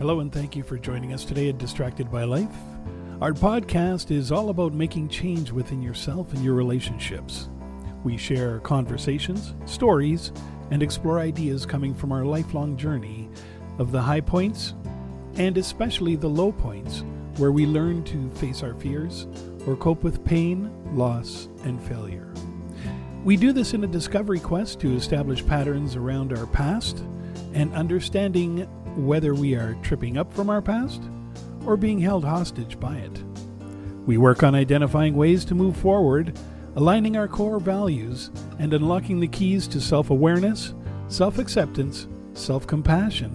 Hello and thank you for joining us today at Distracted by Life. Our podcast is all about making change within yourself and your relationships. We share conversations, stories, and explore ideas coming from our lifelong journey of the high points and especially the low points where we learn to face our fears or cope with pain, loss, and failure. We do this in a discovery quest to establish patterns around our past and understanding whether we are tripping up from our past or being held hostage by it. We work on identifying ways to move forward, aligning our core values, and unlocking the keys to self-awareness, self-acceptance, self-compassion,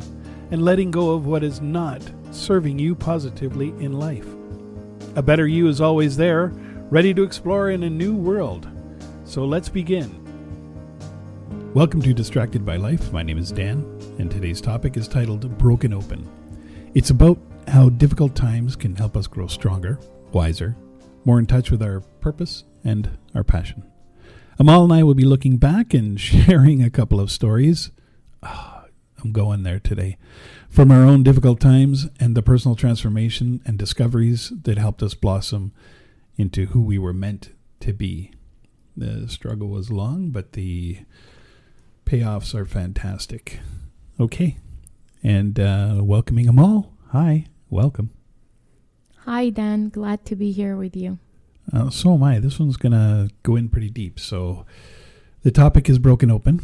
and letting go of what is not serving you positively in life. A better you is always there, ready to explore in a new world. So let's begin. Welcome to Distracted by Life. My name is Dan, and today's topic is titled Broken Open. It's about how difficult times can help us grow stronger, wiser, more in touch with our purpose and our passion. Amal and I will be looking back and sharing a couple of stories. I'm going there today. From our own difficult times and the personal transformation and discoveries that helped us blossom into who we were meant to be. The struggle was long, but the payoffs are fantastic. Okay. And welcoming Amal. Hi. Welcome. Hi, Dan. Glad to be here with you. So am I. This one's going to go in pretty deep. So the topic is broken open.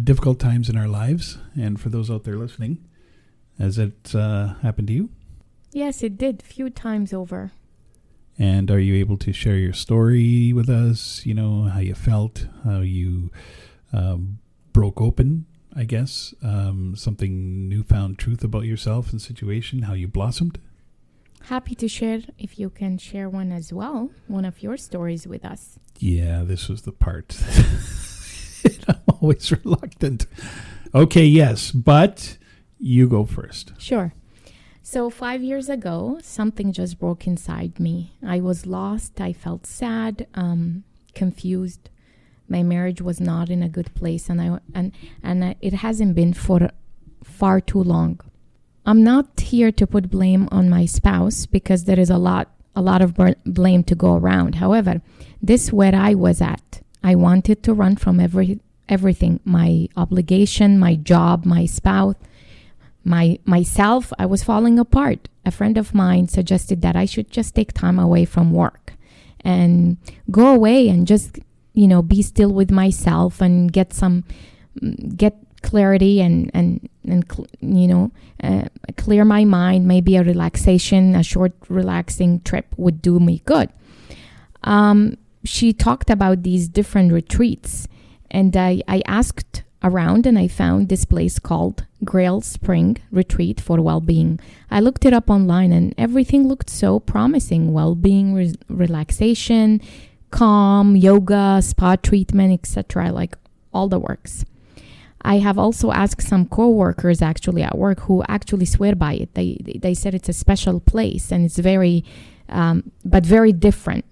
Difficult times in our lives. And for those out there listening, has it happened to you? Yes, it did. Few times over. And are you able to share your story with us? You know, how you felt, how you broke open, I guess. Something newfound truth about yourself and situation, how you blossomed? Happy to share if you can share one as well, one of your stories with us. Yeah, this was the part. I'm always reluctant. Okay, yes, but you go first. Sure. So 5 years ago, something just broke inside me. I was lost. I felt sad, confused. My marriage was not in a good place, and it hasn't been for far too long. I'm not here to put blame on my spouse because there is a lot of blame to go around. However, this is where I was at. I wanted to run from everything, my obligation, my job, my spouse, myself. I was falling apart. A friend of mine suggested that I should just take time away from work and go away and just, be still with myself and get clarity and clear my mind. Maybe a relaxation, a short relaxing trip would do me good. She talked about these different retreats, and I asked around and I found this place called Grail Spring Retreat for Well-Being. I looked it up online and everything looked so promising. Well-being, relaxation, calm, yoga, spa treatment, etc. Like all the works. I have also asked some co-workers actually at work who actually swear by it. They said it's a special place and it's very, but very different.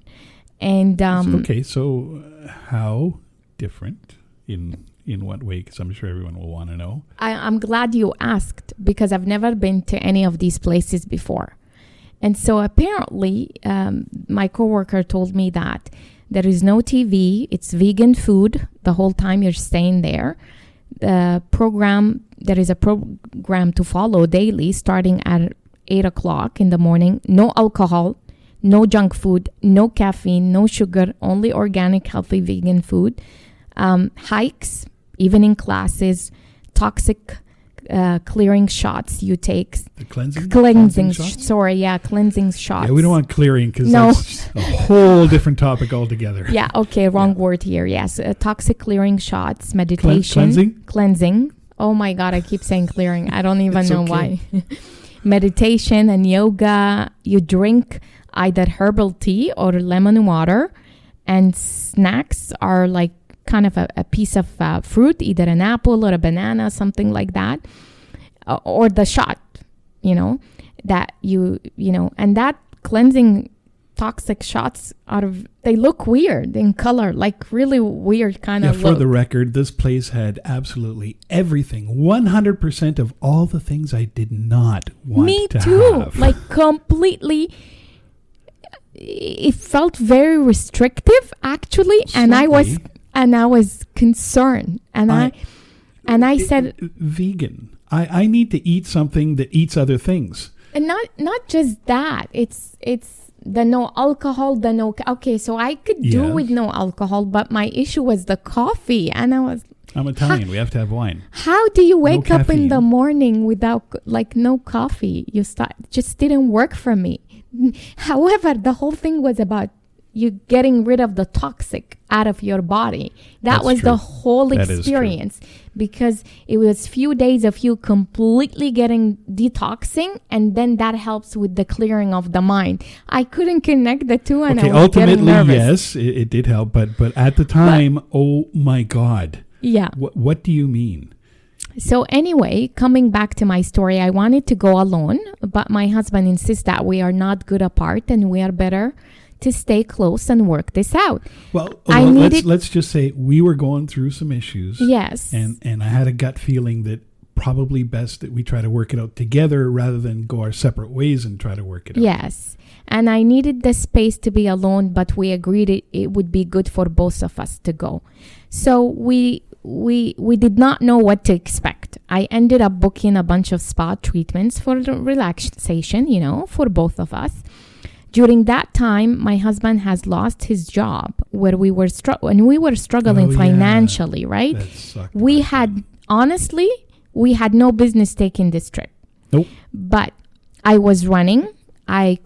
And okay, so how different in what way? Because I'm sure everyone will want to know. I'm glad you asked because I've never been to any of these places before. And so apparently my coworker told me that there is no TV. It's vegan food the whole time you're staying there. There is a program to follow daily starting at 8 o'clock in the morning. No alcohol, no junk food, no caffeine, no sugar, only organic, healthy vegan food. Hikes, evening classes, toxic clearing shots you take. The cleansing shots? Cleansing shots. Yeah, we don't want clearing because that's a whole different topic altogether. Yeah, okay, wrong word here. Yes, toxic clearing shots, meditation. Cleansing. Oh my God, I keep saying clearing. I don't even know why. Meditation and yoga. You drink either herbal tea or lemon water, and snacks are like kind of a piece of fruit, either an apple or a banana, something like that, or the shot, that and that cleansing toxic shots out of, they look weird in color, like really weird kind of For look. the record, this place had absolutely everything. 100% of all the things I did not want Me to too. have. Like completely. It felt very restrictive, actually, and I was concerned, and I said, vegan. I need to eat something that eats other things. and not just that. It's the no alcohol, okay. So I could do Yes. with no alcohol, but my issue was the coffee, and I was. I'm Italian. We have to have wine. How do you wake up in the caffeine. morning without like no coffee? Just didn't work for me. However, the whole thing was about you getting rid of the toxic out of your body. That That's was true. the whole That is true. experience, because it was few days of you completely getting detoxing, and then that helps with the clearing of the mind. I couldn't connect the two, and Okay, I was getting ultimately, nervous. yes, it did help. But at the time, oh my God. Yeah. What do you mean? So anyway, coming back to my story, I wanted to go alone, but my husband insists that we are not good apart and we are better to stay close and work this out. Well, I needed- let's just say we were going through some issues. Yes. And I had a gut feeling that probably best that we try to work it out together rather than go our separate ways and try to work it out. Yes. And I needed the space to be alone, but we agreed it would be good for both of us to go. So we did not know what to expect. I ended up booking a bunch of spa treatments for relaxation, for both of us. During that time, my husband has lost his job where we were struggling financially, right? That sucked. Honestly, we had no business taking this trip. Nope. But I was running. I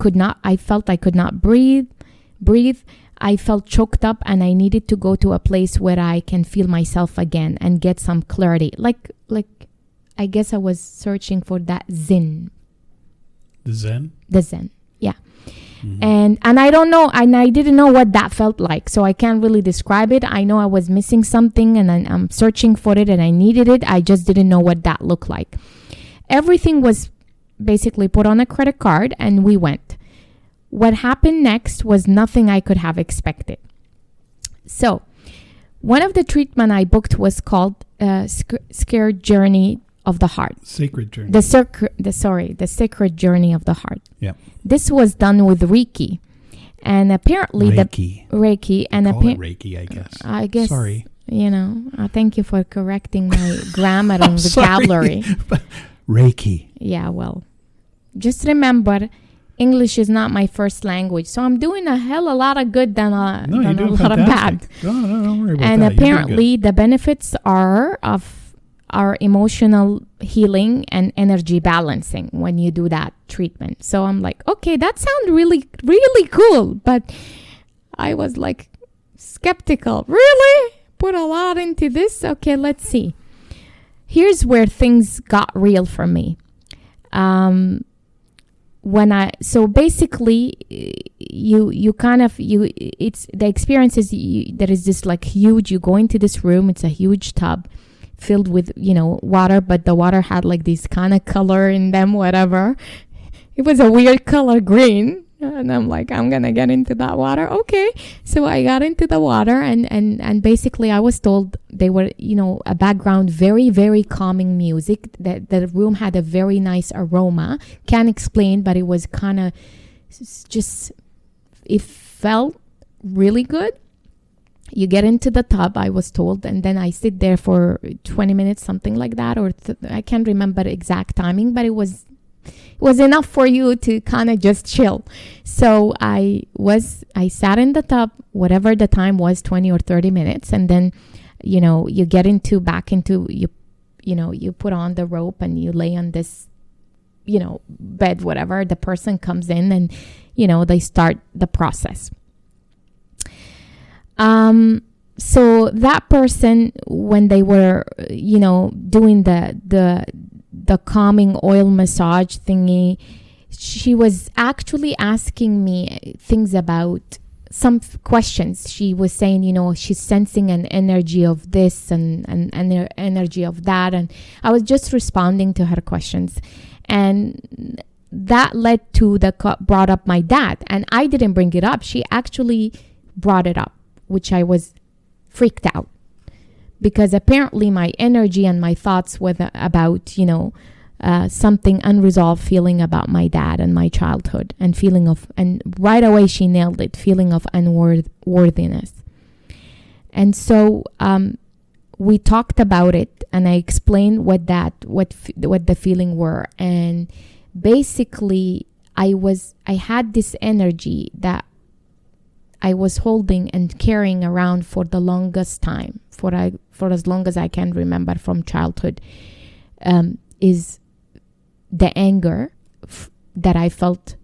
felt I could not breathe. I felt choked up, and I needed to go to a place where I can feel myself again and get some clarity. Like I guess I was searching for that zen. The Zen? The zen. Yeah. Mm-hmm. And I don't know, and I didn't know what that felt like, so I can't really describe it. I know I was missing something, and I'm searching for it, and I needed it. I just didn't know what that looked like. Everything was basically put on a credit card, and we went. What happened next was nothing I could have expected. So, one of the treatment I booked was called Sacred Journey of the Heart. Sacred Journey. The Sacred Journey of the Heart. Yeah. This was done with Reiki, and apparently Reiki. and Call it Reiki, I guess. I guess. Sorry. Thank you for correcting my grammar and vocabulary. Reiki. Yeah, well, just remember, English is not my first language, so I'm doing a hell of a lot of good than a lot of bad. No, don't worry about And that. apparently, the benefits are emotional healing and energy balancing when you do that treatment. So I'm like, okay, that sounds really, really cool. But I was like skeptical. Really? Put a lot into this? Okay, let's see. Here's where things got real for me. So basically it's the experience is there is this like huge, you go into this room, it's a huge tub filled with, water, but the water had like this kind of color in them, whatever. It was a weird color, green. And I'm like, I'm going to get into that water. Okay. So I got into the water and basically I was told they were, a background, very, very calming music. That the room had a very nice aroma. Can't explain, but it was kind of just, it felt really good. You get into the tub, I was told, and then I sit there for 20 minutes, something like that, or I can't remember the exact timing, but it was enough for you to kind of just chill. So I sat in the tub, whatever the time was, 20 or 30 minutes, and then, you get you put on the rope and you lay on this, bed, whatever. The person comes in and, they start the process. So that person, when they were, doing the calming oil massage thingy, she was actually asking me things about some questions. She was saying, she's sensing an energy of this and an energy of that. And I was just responding to her questions. And that led to brought up my dad, and I didn't bring it up. She actually brought it up, which I was freaked out, because apparently my energy and my thoughts were about, something unresolved feeling about my dad and my childhood, and and right away she nailed it, feeling of unworthiness. And so we talked about it, and I explained what the feeling were. And basically I had this energy that I was holding and carrying around for the longest time, for as long as I can remember from childhood, is the anger that I felt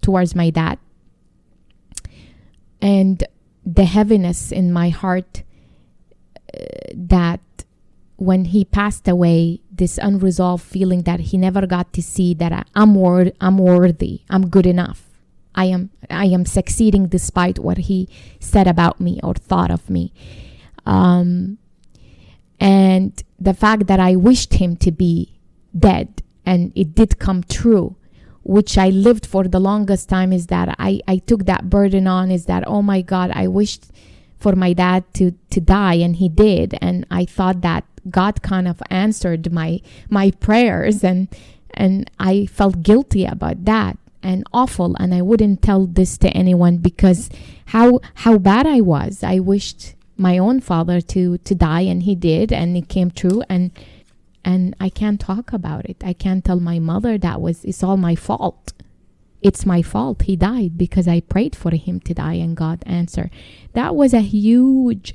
towards my dad, and the heaviness in my heart that when he passed away, this unresolved feeling that he never got to see that I'm worthy, I'm good enough. I am succeeding despite what he said about me or thought of me. And the fact that I wished him to be dead, and it did come true, which I lived for the longest time, is that I took that burden on, is that, oh my God, I wished for my dad to die, and he did. And I thought that God kind of answered my prayers, and I felt guilty about that, and awful. And I wouldn't tell this to anyone, because how bad I was. I wished my own father to die, and he did, and it came true. And I can't talk about it. I can't tell my mother it's all my fault. It's my fault. He died because I prayed for him to die, and God answered. That was a huge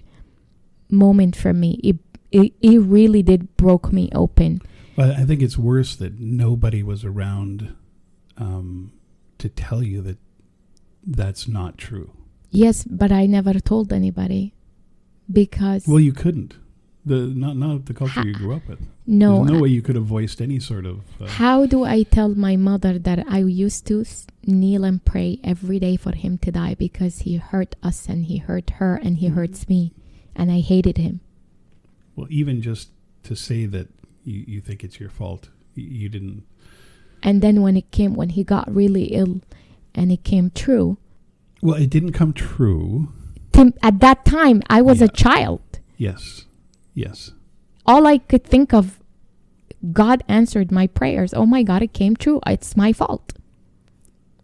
moment for me. It really did broke me open. Well, I think it's worse that nobody was around to tell you that that's not true. Yes, but I never told anybody, because... Well, you couldn't. Not the culture you grew up with. No. There's no way you could have voiced any sort of... How do I tell my mother that I used to kneel and pray every day for him to die, because he hurt us, and he hurt her, and he hurts me, and I hated him? Well, even just to say that you think it's your fault, you didn't... And then when he got really ill, and it came true... Well, it didn't come true. At that time, I was a child. Yes. All I could think of, God answered my prayers. Oh my God, it came true. It's my fault.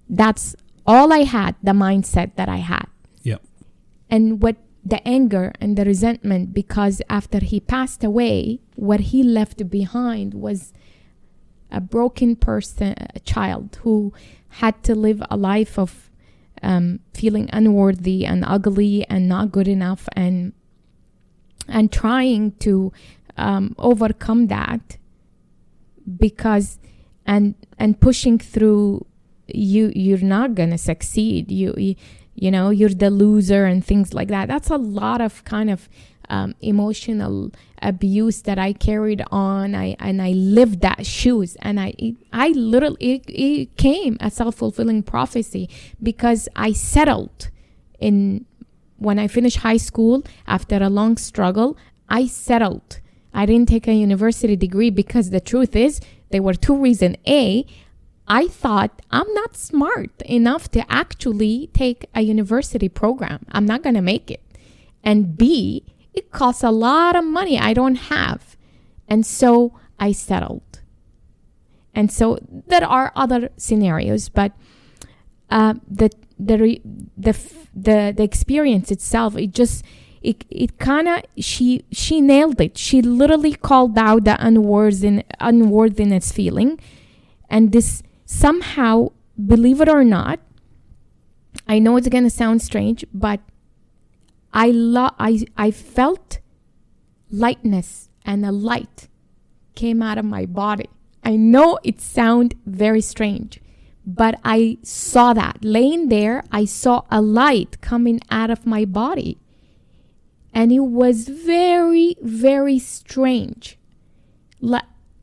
That's all I had, the mindset that I had. Yep. And what the anger and the resentment, because after he passed away, what he left behind was a broken person, a child who had to live a life of feeling unworthy and ugly and not good enough, and trying to overcome that, because and pushing through. You're not gonna succeed. You know you're the loser and things like that. That's a lot of kind of emotional abuse that I carried on. I lived that shoes, and I literally it came a self-fulfilling prophecy, because I settled in. When I finished high school, after a long struggle, I settled. I didn't take a university degree, because the truth is, there were two reasons. A, I thought I'm not smart enough to actually take a university program. I'm not going to make it. And B, it costs a lot of money I don't have. And so I settled. And so there are other scenarios, but the experience itself, it kind of, she nailed it. She literally called out the unworthiness feeling, and this somehow, believe it or not, I know it's gonna sound strange, but I felt lightness, and a light came out of my body. I know it sounds very strange, but I saw that. Laying there, I saw a light coming out of my body. And it was very, very strange.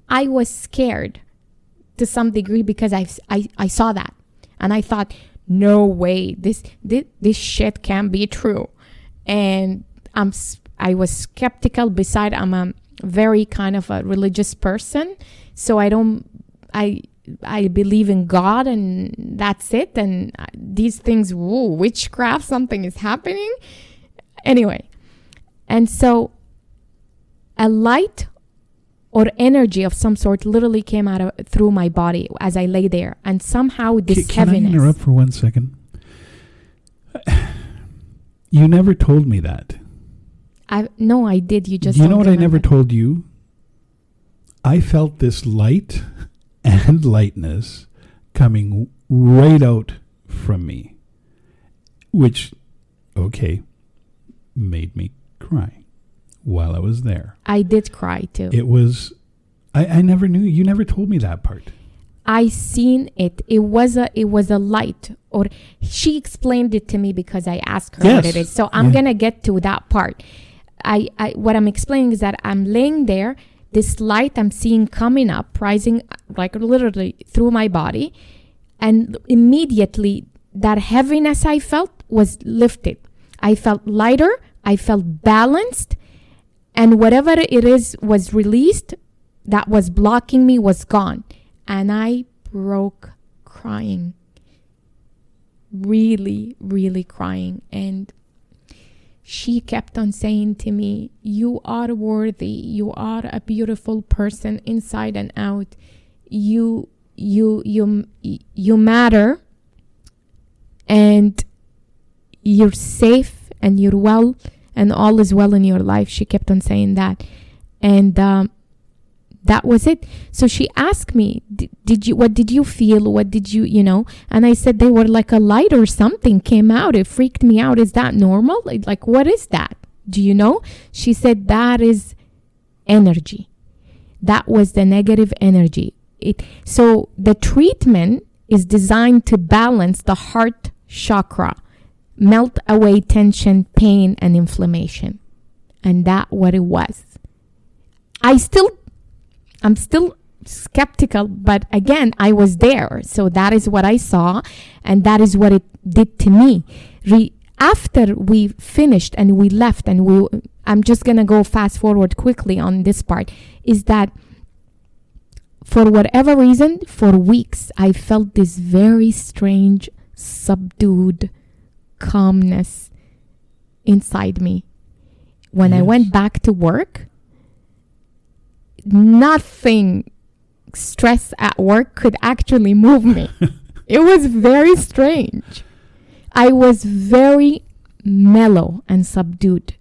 I was scared to some degree, because I saw that. And I thought, no way, this shit can't be true. And I was skeptical. Besides, I'm a very kind of a religious person. So I believe in God and that's it. And these things, witchcraft, something is happening. Anyway, and so a light or energy of some sort literally came through my body as I lay there. And somehow this heaviness. Can I interrupt for 1 second? You never told me that. No, I did. You just You know what I never told you? I felt this light and lightness coming right out from me, which, made me cry while I was there. I did cry too. It was, I never knew. You never told me that part. I seen it. It was a light, or she explained it to me because I asked her what it is. So I'm gonna get to that part. What I'm explaining is that I'm laying there. This light I'm seeing coming up, rising like literally through my body, and immediately that heaviness I felt was lifted. I felt lighter. I felt balanced, and whatever it is was released that was blocking me was gone. And I broke crying. Really, really crying. And she kept on saying to me, you are worthy. You are a beautiful person inside and out. You matter. And you're safe and you're well and all is well in your life. She kept on saying that. And that was it. So she asked me, what did you feel? What did you know? And I said, they were like a light or something came out. It freaked me out. Is that normal? Like, what is that? Do you know? She said, that is energy. That was the negative energy. So the treatment is designed to balance the heart chakra, melt away tension, pain, and inflammation. And that what it was. I'm still skeptical, but again, I was there. So that is what I saw, and that is what it did to me. After we finished and we left, and I'm just going to go fast forward quickly on this part, is that for whatever reason, for weeks, I felt this very strange, subdued calmness inside me. When I went back to work, nothing stress at work could actually move me. It was very strange. I was very mellow and subdued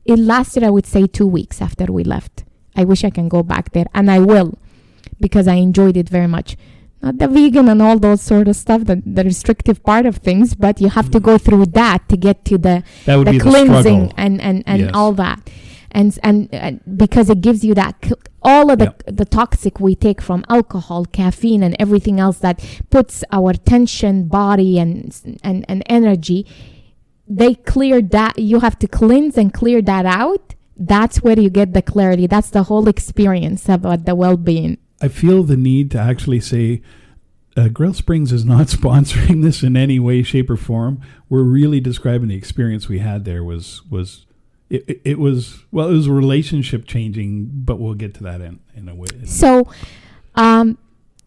it lasted, I would say, 2 weeks after we left. I wish I can go back there, and I will, because I enjoyed it very much. Not the vegan and all those sort of stuff, the restrictive part of things, but you have to go through that to get to the cleansing and all that. And because it gives you that all of the toxic we take from alcohol, caffeine, and everything else that puts our tension, body, and energy, they clear that. You have to cleanse and clear that out. That's where you get the clarity. That's the whole experience about the well-being. I feel the need to actually say, Grill Springs is not sponsoring this in any way, shape, or form. We're really describing the experience we had there was relationship changing, but we'll get to that in a way. So,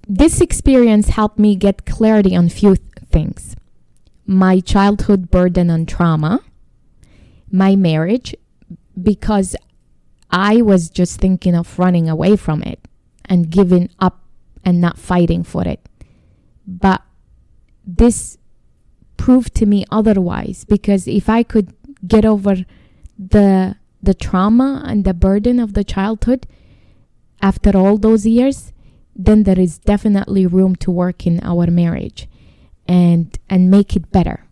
this experience helped me get clarity on few things. My childhood burden and trauma, my marriage, because I was just thinking of running away from it and giving up and not fighting for it. But this proved to me otherwise, because if I could get over the trauma and the burden of the childhood after all those years, then there is definitely room to work in our marriage and make it better.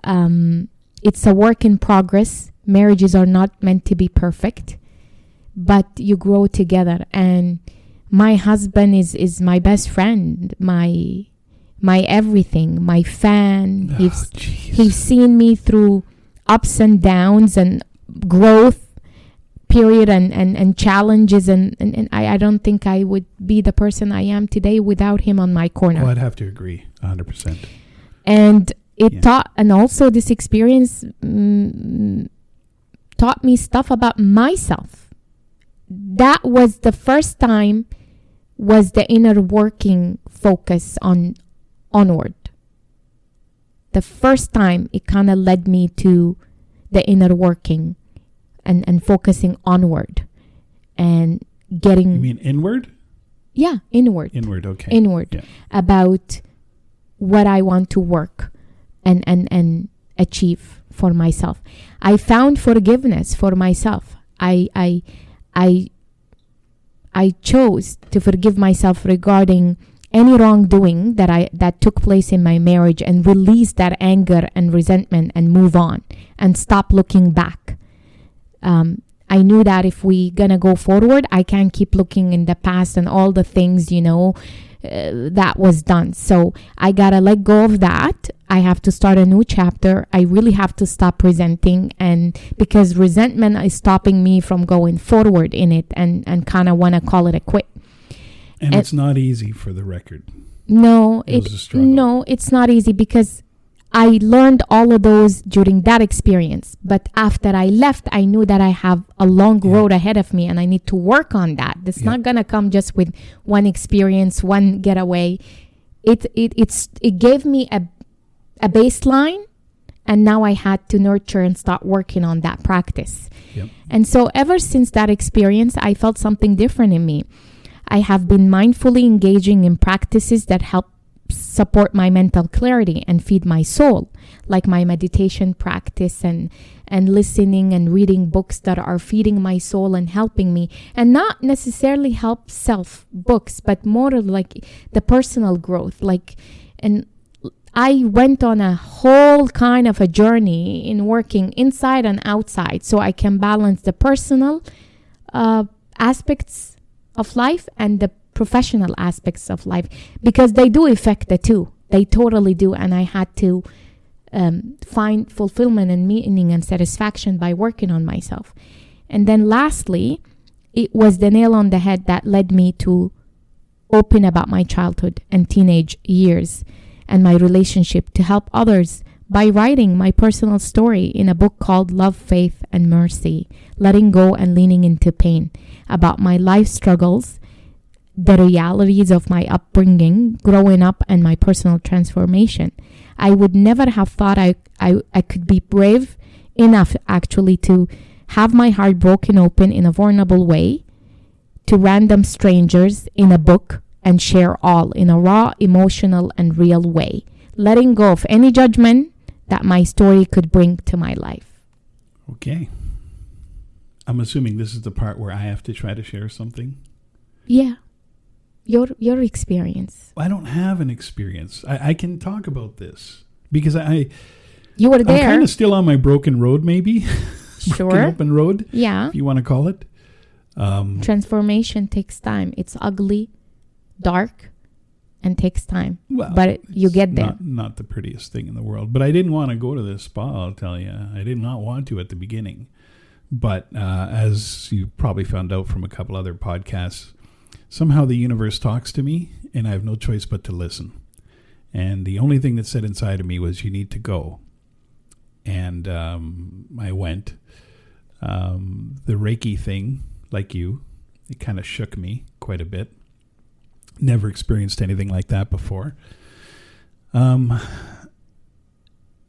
It's a work in progress. Marriages are not meant to be perfect, but you grow together. And my husband is my best friend, my everything, my fan. He's seen me through ups and downs and growth period and challenges, and I don't think I would be the person I am today without him on my corner. I'd have to agree 100%. And it taught, and also this experience taught me stuff about myself. That was the first time was the inner working focus on onward. The first time it kind of led me to the inner working and focusing onward and getting... You mean inward? Yeah, inward. Inward, okay. Inward. Yeah. About what I want to work and achieve for myself. I found forgiveness for myself. I chose to forgive myself regarding any wrongdoing that took place in my marriage and release that anger and resentment and move on and stop looking back. I knew that if we gonna go forward, I can't keep looking in the past and all the things, that was done. So I gotta let go of that. I have to start a new chapter. I really have to stop resenting, and because resentment is stopping me from going forward in it and kind of want to call it a quit. And it's not easy, for the record. No, it was a struggle. No, it's not easy because I learned all of those during that experience. But after I left, I knew that I have a long road ahead of me and I need to work on that. It's not going to come just with one experience, one getaway. It gave me a baseline, and now I had to nurture and start working on that practice. Yep. And so ever since that experience, I felt something different in me. I have been mindfully engaging in practices that help support my mental clarity and feed my soul, like my meditation practice and listening and reading books that are feeding my soul and helping me, and not necessarily help self books, but more of like the personal growth. And I went on a whole kind of a journey in working inside and outside so I can balance the personal aspects of life and the professional aspects of life, because they do affect the two. They totally do. And I had to find fulfillment and meaning and satisfaction by working on myself. And then lastly, it was the nail on the head that led me to open about my childhood and teenage years and my relationship to help others by writing my personal story in a book called Love, Faith, and Mercy, Letting Go and Leaning into Pain, about my life struggles, the realities of my upbringing, growing up, and my personal transformation. I would never have thought I could be brave enough actually to have my heart broken open in a vulnerable way to random strangers in a book and share all in a raw, emotional, and real way, letting go of any judgment that my story could bring to my life. Okay. I'm assuming this is the part where I have to try to share something. Yeah. Your experience. I don't have an experience. I can talk about this because you were there. I'm kind of still on my broken road, maybe. Sure. Broken open road. Yeah. If you want to call it. Transformation takes time. It's ugly, dark, and takes time. Well, but you get there. Not the prettiest thing in the world. But I didn't want to go to this spa, I'll tell you. I did not want to at the beginning. But as you probably found out from a couple other podcasts, somehow the universe talks to me, and I have no choice but to listen. And the only thing that said inside of me was, you need to go. And I went. The Reiki thing, like you, it kind of shook me quite a bit. Never experienced anything like that before.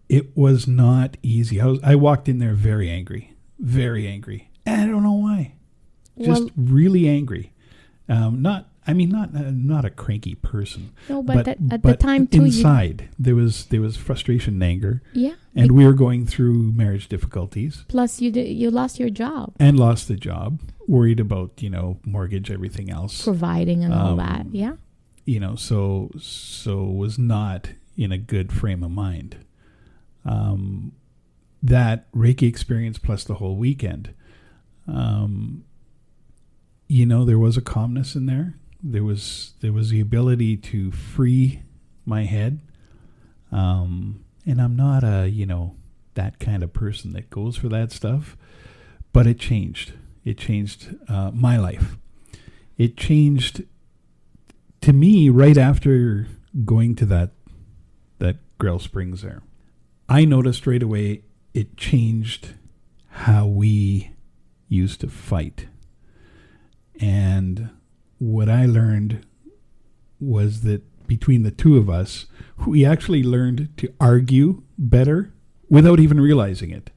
It was not easy. I walked in there very angry. And I don't know why. Just really angry. Not a cranky person. No, but at the time too, inside there was frustration and anger. Yeah. And we were going through marriage difficulties. Plus, you lost your job. And lost the job. Worried about mortgage, everything else. Providing and all that. Yeah. So was not in a good frame of mind. That Reiki experience plus the whole weekend. There was a calmness in there. There was the ability to free my head. And I'm not that kind of person that goes for that stuff. But it changed. It changed my life. It changed to me right after going to that Grill Springs there. I noticed right away it changed how we used to fight. And what I learned was that between the two of us, we actually learned to argue better without even realizing it.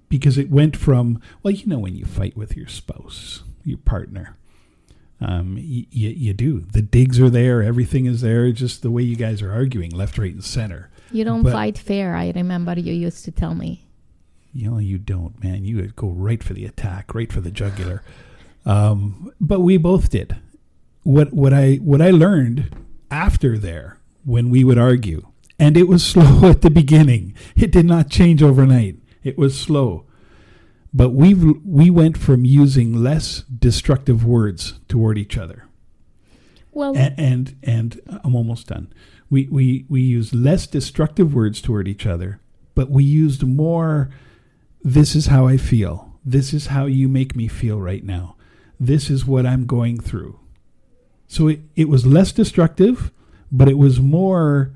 Because it went from, well, when you fight with your spouse, your partner, you do. The digs are there. Everything is there. Just the way you guys are arguing, left, right, and center. You don't fight fair. I remember you used to tell me. You don't, man. You would go right for the attack, right for the jugular. But we both did. What I learned after there, when we would argue, and it was slow at the beginning. It did not change overnight. It was slow. But we went from using less destructive words toward each other. Well, and I'm almost done. We used less destructive words toward each other, but we used more, this is how I feel. This is how you make me feel right now. This is what I'm going through. So it was less destructive, but it was more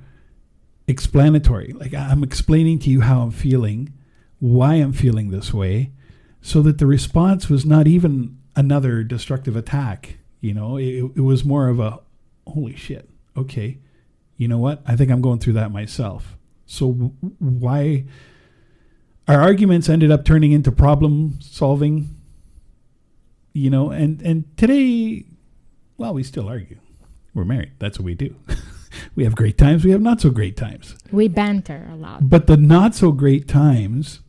explanatory. Like, I'm explaining to you how I'm feeling, why I'm feeling this way, so that the response was not even another destructive attack. It was more of a, holy shit, okay, you know what? I think I'm going through that myself. So why our arguments ended up turning into problem solving, and today, well, we still argue. We're married. That's what we do. We have great times. We have not so great times. We banter a lot. But the not so great times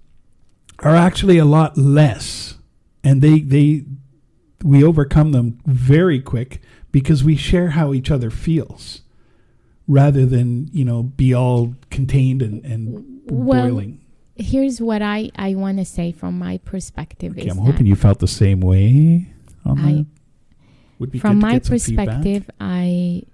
are actually a lot less. And we overcome them very quick because we share how each other feels rather than, be all contained and boiling. Here's what I want to say from my perspective. Okay, I'm hoping you felt the same way on that. Would be from good to my get some perspective, feedback.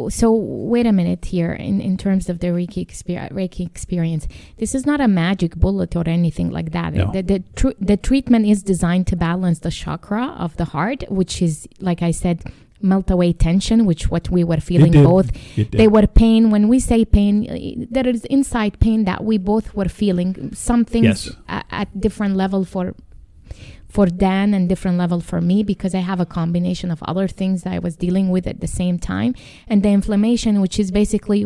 So wait a minute here in terms of the Reiki experience. This is not a magic bullet or anything like that. No. The treatment is designed to balance the chakra of the heart, which is, like I said, melt away tension, which what we were feeling both. They were pain. When we say pain, there is inside pain that we both were feeling. Some things at different level for Dan and different level for me, because I have a combination of other things that I was dealing with at the same time. And the inflammation, which is basically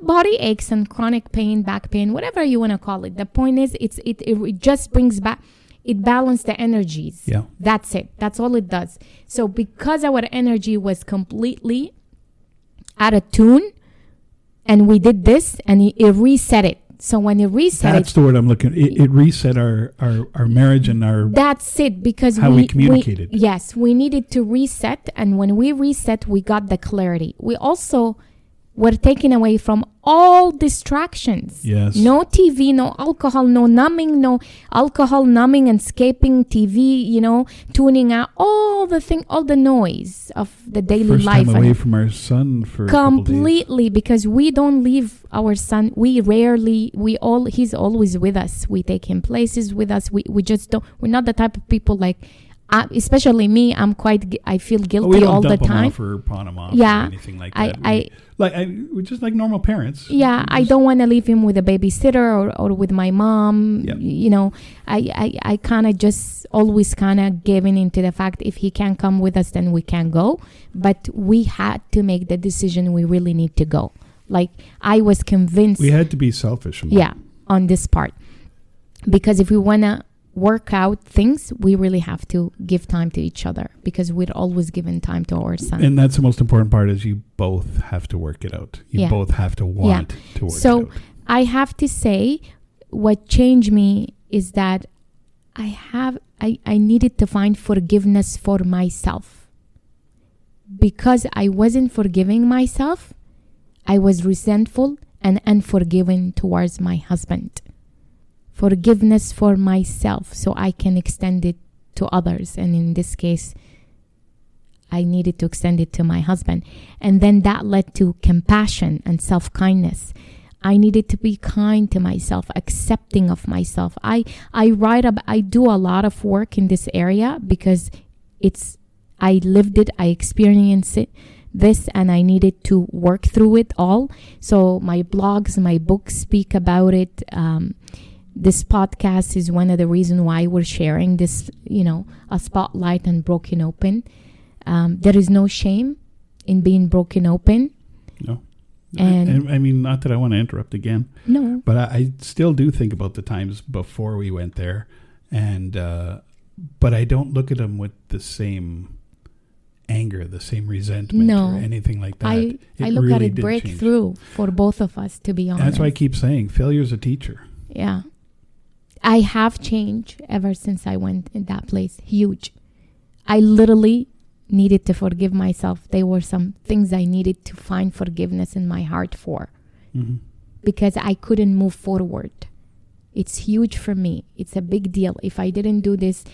body aches and chronic pain, back pain, whatever you want to call it. The point is it just brings back, it balances the energies. Yeah. That's it. That's all it does. So because our energy was completely out of tune, and we did this, and it reset it. So when it reset, that's the word I'm looking. It reset our marriage and our. That's it, because how we communicated. Yes, we needed to reset, and when we reset, we got the clarity. We also were taken away from all distractions. Yes. No TV, no alcohol, no numbing, no alcohol numbing and escaping TV. Tuning out all the noise of the daily life. First time away from our son for completely, because we don't leave our son. We rarely. He's always with us. We take him places with us. We just don't. We're not the type of people like. Especially me, I feel guilty all the time. We don't dump him off or pawn him off or anything like that. We're just like normal parents. Yeah, I don't want to leave him with a babysitter or with my mom. Yep. I kind of just always kind of giving into the fact if he can't come with us, then we can't go. But we had to make the decision we really need to go. Like, I was convinced. We had to be selfish. On this part. Because if we want to work out things, we really have to give time to each other, because we're always giving time to our son. And that's the most important part, is you both have to work it out. You both have to want to work it out. So I have to say, what changed me is that I needed to find forgiveness for myself. Because I wasn't forgiving myself, I was resentful and unforgiving towards my husband. Forgiveness for myself so I can extend it to others. And in this case, I needed to extend it to my husband. And then that led to compassion and self-kindness. I needed to be kind to myself, accepting of myself. I do a lot of work in this area because I lived it, I experienced this, and I needed to work through it all. So my blogs, my books speak about it. This podcast is one of the reasons why we're sharing this, a spotlight on broken open. There is no shame in being broken open. No. And I mean, not that I want to interrupt again. No. But I still do think about the times before we went there. And, but I don't look at them with the same anger, the same resentment or anything like that. I look at it breakthrough for both of us, to be honest. That's why I keep saying failure's a teacher. Yeah. I have changed ever since I went in that place. Huge. I literally needed to forgive myself. There were some things I needed to find forgiveness in my heart for. Mm-hmm. Because I couldn't move forward. It's huge for me. It's a big deal. If I didn't do this,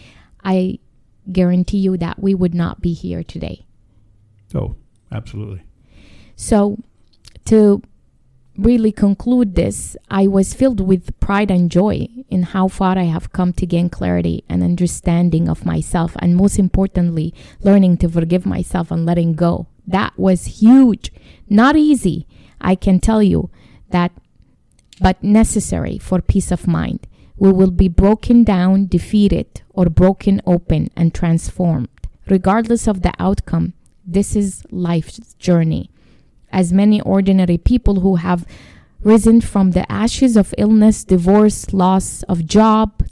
I guarantee you that we would not be here today. Oh, absolutely. So to really conclude this, I was filled with pride and joy in how far I have come to gain clarity and understanding of myself, and most importantly, learning to forgive myself and letting go. That was huge. Not easy, I can tell you that, but necessary for peace of mind. We will be broken down, defeated, or broken open and transformed. Regardless of the outcome, this is life's journey. As many ordinary people who have risen from the ashes of illness, divorce, loss of job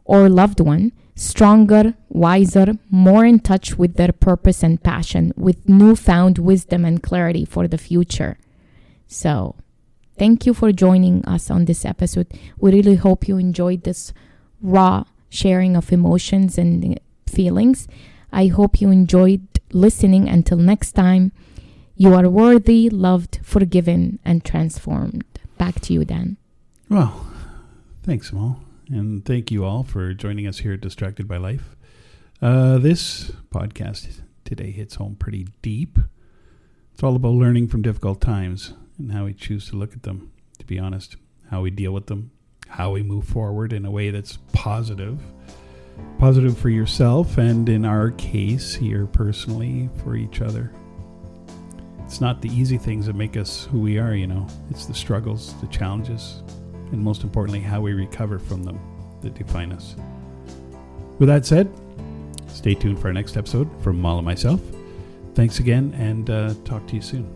or loved one, stronger, wiser, more in touch with their purpose and passion, with newfound wisdom and clarity for the future. So, thank you for joining us on this episode. We really hope you enjoyed this raw sharing of emotions and feelings. I hope you enjoyed listening. Until next time, you are worthy, loved, forgiven, and transformed. Back to you, Dan. Well, thanks, Amal. And thank you all for joining us here at Distracted by Life. This podcast today hits home pretty deep. It's all about learning from difficult times and how we choose to look at them, to be honest, how we deal with them, how we move forward in a way that's positive for yourself, and in our case here personally, for each other. It's not the easy things that make us who we are, It's the struggles, the challenges, and most importantly, how we recover from them that define us. With that said, stay tuned for our next episode from Amal and myself. Thanks again, and talk to you soon.